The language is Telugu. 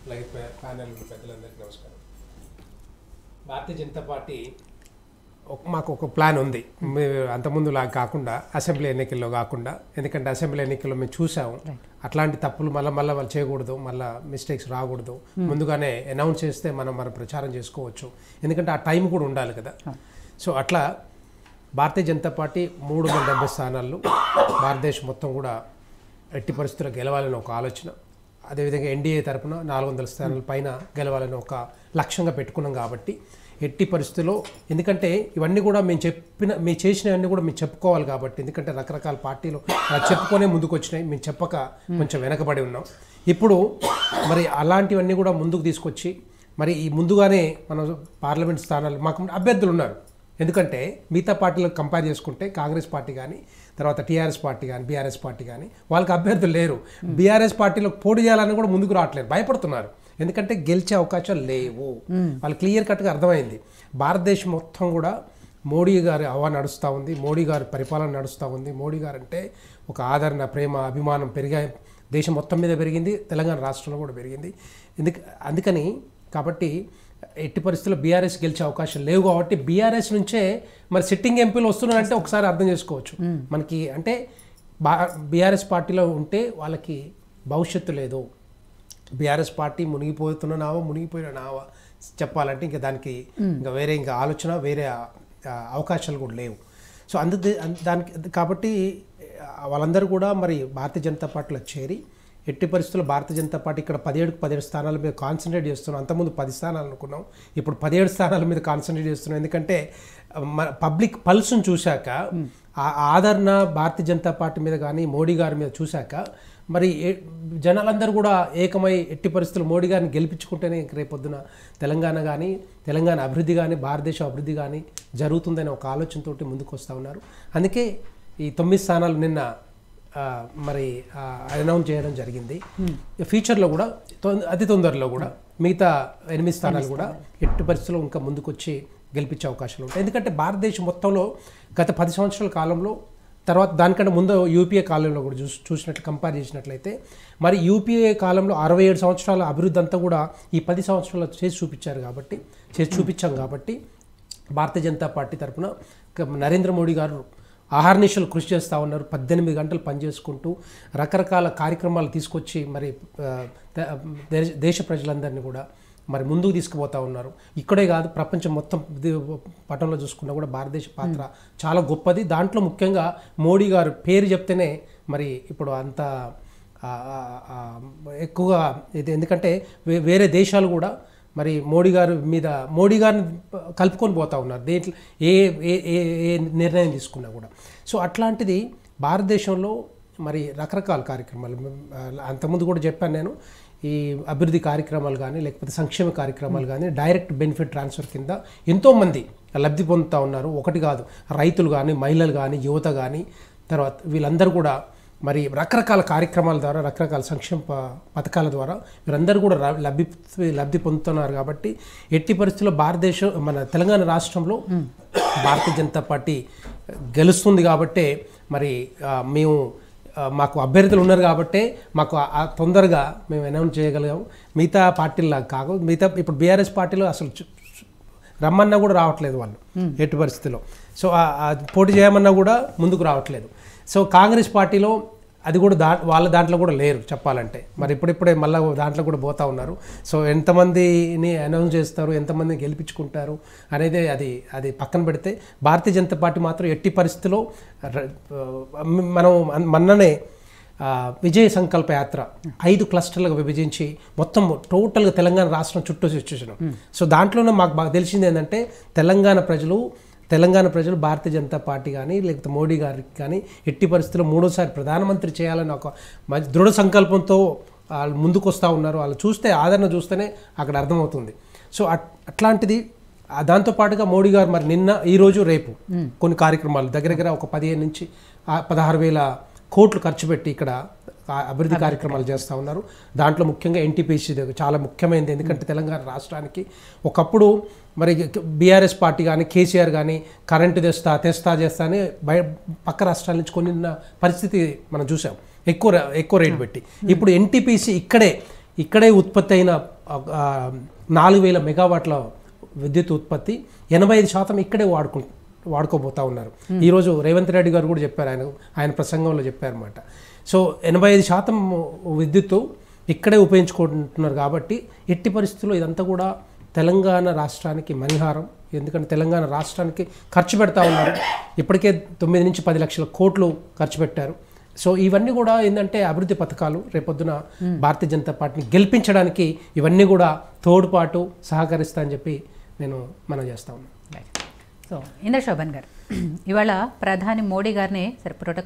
లైవ్ ప్యానెల్ పెద్దలందరికీ నమస్కారం. భారతీయ జనతా పార్టీ మాకు ఒక ప్లాన్ ఉంది. అంతకుముందు లాగా కాకుండా అసెంబ్లీ ఎన్నికల్లో కాకుండా, ఎందుకంటే అసెంబ్లీ ఎన్నికల్లో మేము చూసాము అట్లాంటి తప్పులు మళ్ళీ వాళ్ళు చేయకూడదు, మళ్ళీ మిస్టేక్స్ రాకూడదు. ముందుగానే అనౌన్స్ చేస్తే మనం ప్రచారం చేసుకోవచ్చు, ఎందుకంటే ఆ టైం కూడా ఉండాలి కదా. సో అట్లా భారతీయ జనతా పార్టీ 370 స్థానాల్లో భారతదేశం మొత్తం కూడా ఎట్టి పరిస్థితుల్లో గెలవాలని ఒక ఆలోచన, అదేవిధంగా ఎన్డీఏ తరఫున 400 స్థానాల పైన గెలవాలని ఒక లక్ష్యంగా పెట్టుకున్నాం. కాబట్టి ఎట్టి పరిస్థితుల్లో, ఎందుకంటే ఇవన్నీ కూడా మేము చేసినవన్నీ కూడా మేము చెప్పుకోవాలి కాబట్టి, ఎందుకంటే రకరకాల పార్టీలు చెప్పుకొనే ముందుకు వచ్చినాయి, మేము చెప్పక కొంచెం వెనకబడి ఉన్నాం. ఇప్పుడు మరి అలాంటివన్నీ కూడా ముందుకు తీసుకొచ్చి మరి ఈ ముందుగానే మనం పార్లమెంట్ స్థానాలు మాకు అభ్యర్థులు ఉన్నారు. ఎందుకంటే మిగతా పార్టీలకు కంపేర్ చేసుకుంటే కాంగ్రెస్ పార్టీ కానీ, తర్వాత టీఆర్ఎస్ పార్టీ కానీ, బీఆర్ఎస్ పార్టీ కానీ వాళ్ళకి అభ్యర్థులు లేరు. బీఆర్ఎస్ పార్టీలో పోటీ చేయాలని కూడా ముందుకు రావట్లేదు, భయపడుతున్నారు. ఎందుకంటే గెలిచే అవకాశాలు లేవు, వాళ్ళు క్లియర్ కట్గా అర్థమైంది. భారతదేశం మొత్తం కూడా మోడీ గారి హవా నడుస్తూ ఉంది, మోడీ గారి పరిపాలన నడుస్తూ ఉంది. మోడీ గారు అంటే ఒక ఆదరణ, ప్రేమ, అభిమానం పెరిగాయి, దేశం మొత్తం మీద పెరిగింది, తెలంగాణ రాష్ట్రంలో కూడా పెరిగింది. అందుకని కాబట్టి ఎట్టి పరిస్థితుల్లో బీఆర్ఎస్ గెలిచే అవకాశం లేవు. కాబట్టి బీఆర్ఎస్ నుంచే మరి సిట్టింగ్ ఎంపీలు వస్తున్నారంటే ఒకసారి అర్థం చేసుకోవచ్చు మనకి. అంటే బీఆర్ఎస్ పార్టీలో ఉంటే వాళ్ళకి భవిష్యత్తు లేదు. బీఆర్ఎస్ పార్టీ మునిగిపోయిన నావా చెప్పాలంటే ఇంకా దానికి ఇంకా వేరే ఆలోచన, వేరే అవకాశాలు కూడా లేవు. సో దానికి కాబట్టి వాళ్ళందరూ కూడా మరి భారతీయ జనతా పార్టీలో చేరి ఎట్టి పరిస్థితుల్లో భారతీయ జనతా పార్టీ ఇక్కడ 17 స్థానాల మీద కాన్సన్ట్రేట్ చేస్తున్నాం. అంతకుముందు 10 స్థానాలు అనుకున్నాం, ఇప్పుడు 17 స్థానాల మీద కాన్సన్ట్రేట్ చేస్తున్నాం. ఎందుకంటే పబ్లిక్ పల్స్ను చూశాక, ఆదరణ భారతీయ జనతా పార్టీ మీద కానీ మోడీ గారి మీద చూశాక మరి జనాలందరూ కూడా ఏకమై ఎట్టి పరిస్థితుల్లో మోడీ గారిని గెలిపించుకుంటేనే రేపొద్దున తెలంగాణ కానీ, తెలంగాణ అభివృద్ధి కానీ, భారతదేశం అభివృద్ధి కానీ జరుగుతుందనే ఒక ఆలోచనతోటి ముందుకు వస్తూ ఉన్నారు. అందుకే ఈ 9 స్థానాలు నిన్న మరి అనౌన్స్ చేయడం జరిగింది. ఫ్యూచర్లో కూడా అతి తొందరలో కూడా మిగతా 8 స్థానాలు కూడా ఎట్టి పరిస్థితుల్లో ఇంకా ముందుకు వచ్చి గెలిపించే అవకాశాలు ఉంటాయి. ఎందుకంటే భారతదేశం మొత్తంలో గత 10 సంవత్సరాల కాలంలో, తర్వాత దానికంటే ముందు యూపీఏ కాలంలో కూడా కంపేర్ చేసినట్లయితే మరి యూపీఏ కాలంలో 67 సంవత్సరాల అభివృద్ధి అంతా కూడా ఈ 10 సంవత్సరాలు చేసి చూపించాం. కాబట్టి భారతీయ జనతా పార్టీ తరఫున నరేంద్ర మోడీ గారు ఆహార్నిశలు కృషి చేస్తూ ఉన్నారు. 18 గంటలు పనిచేసుకుంటూ రకరకాల కార్యక్రమాలు తీసుకొచ్చి మరి దేశ ప్రజలందరినీ కూడా మరి ముందుకు తీసుకుపోతూ ఉన్నారు. ఇక్కడే కాదు, ప్రపంచం మొత్తం పటంలో చూసుకున్నా కూడా భారతదేశ పాత్ర చాలా గొప్పది. దాంట్లో ముఖ్యంగా మోడీ గారు పేరు చెప్తేనే మరి ఇప్పుడు అంత ఎక్కువగా ఇది, ఎందుకంటే వేరే దేశాలు కూడా మరి మోడీ గారిని కలుపుకొని పోతూ ఉన్నారు దేంట్లో ఏ నిర్ణయం తీసుకున్నా కూడా. సో అట్లాంటిది భారతదేశంలో మరి రకరకాల కార్యక్రమాలు, అంతకుముందు కూడా చెప్పాను నేను, ఈ అభివృద్ధి కార్యక్రమాలు కానీ, లేకపోతే సంక్షేమ కార్యక్రమాలు కానీ, డైరెక్ట్ బెనిఫిట్ ట్రాన్స్ఫర్ కింద ఎంతోమంది లబ్ధి పొందుతూ ఉన్నారు. ఒకటి కాదు, రైతులు కానీ, మహిళలు కానీ, యువత కానీ, తర్వాత వీళ్ళందరూ కూడా మరి రకరకాల కార్యక్రమాల ద్వారా, రకరకాల సంక్షేమ పథకాల ద్వారా వీరందరూ కూడా లబ్ధి పొందుతున్నారు. కాబట్టి ఎట్టి పరిస్థితుల్లో మన తెలంగాణ రాష్ట్రంలో భారతీయ జనతా పార్టీ గెలుస్తుంది. కాబట్టే మరి మాకు అభ్యర్థులు ఉన్నారు కాబట్టి మాకు తొందరగా మేము అనౌన్స్ చేయగలిగాము. మిగతా పార్టీలాగా కాకుండా ఇప్పుడు బీఆర్ఎస్ పార్టీలో అసలు రమ్మన్నా కూడా రావట్లేదు వాళ్ళు ఎట్టి పరిస్థితుల్లో. సో పోటీ చేయమన్నా కూడా ముందుకు రావట్లేదు. సో కాంగ్రెస్ పార్టీలో అది కూడా వాళ్ళ దాంట్లో కూడా లేరు చెప్పాలంటే. మరి ఇప్పుడిప్పుడే మళ్ళీ దాంట్లో కూడా పోతూ ఉన్నారు. సో ఎంతమందిని అనౌన్స్ చేస్తారు, ఎంతమందిని గెలిపించుకుంటారు అనేది అది పక్కన పెడితే, భారతీయ జనతా పార్టీ మాత్రం ఎట్టి పరిస్థితిలో మనం మొన్ననే విజయ సంకల్ప యాత్ర 5 క్లస్టర్లుగా విభజించి మొత్తం టోటల్గా తెలంగాణ రాష్ట్రం చుట్టూ చూసేసాం. సో దాంట్లోనే మాకు బాగా తెలిసింది ఏంటంటే తెలంగాణ ప్రజలు భారతీయ జనతా పార్టీ కానీ, లేకపోతే మోడీ గారికి కానీ ఎట్టి పరిస్థితుల్లో 3వ సారి ప్రధానమంత్రి చేయాలని ఒక దృఢ సంకల్పంతో వాళ్ళు ముందుకు వస్తూ ఉన్నారు. వాళ్ళు ఆదరణ చూస్తేనే అక్కడ అర్థమవుతుంది. సో అట్లాంటిది దాంతోపాటుగా మోడీ గారు మరి ఈరోజు రేపు కొన్ని కార్యక్రమాలు దగ్గర ఒక 15 నుంచి 16,000 కోట్లు ఖర్చు పెట్టి ఇక్కడ అభివృద్ధి కార్యక్రమాలు చేస్తూ ఉన్నారు. దాంట్లో ముఖ్యంగా ఎన్టీపీసీ చాలా ముఖ్యమైనది. ఎందుకంటే తెలంగాణ రాష్ట్రానికి ఒకప్పుడు మరి బీఆర్ఎస్ పార్టీ కానీ, కేసీఆర్ కానీ కరెంటు తెస్తా అని పక్క రాష్ట్రాల నుంచి కొనిన్న పరిస్థితి మనం చూసాం, ఎక్కువ రేటు పెట్టి. ఇప్పుడు ఎన్టీపీసీ ఇక్కడే ఉత్పత్తి అయిన 4000 మెగావాట్ల విద్యుత్ ఉత్పత్తి 85% ఇక్కడే వాడుకోబోతా ఉన్నారు. ఈరోజు రేవంత్ రెడ్డి గారు కూడా చెప్పారు, ఆయన ప్రసంగంలో చెప్పారన్నమాట. సో 85% విద్యుత్తు ఇక్కడే ఉపయోగించుకుంటున్నారు. కాబట్టి ఎట్టి పరిస్థితుల్లో ఇదంతా కూడా తెలంగాణ రాష్ట్రానికి మణిహారం. ఎందుకంటే తెలంగాణ రాష్ట్రానికి ఖర్చు పెడతా ఉన్నారు. ఇప్పటికే 9 నుంచి 10 లక్షల కోట్లు ఖర్చు పెట్టారు. సో ఇవన్నీ కూడా ఏంటంటే అభివృద్ధి పథకాలు. రేపొద్దున భారతీయ జనతా పార్టీని గెలిపించడానికి ఇవన్నీ కూడా తోడ్పాటు సహకరిస్తా అని చెప్పి నేను మనం చేస్తా ఉన్నాను. సో ఇంద్రశోభన్ గారు, ఇవాళ ప్రధాని మోడీ గారిని ప్రోటోకాల్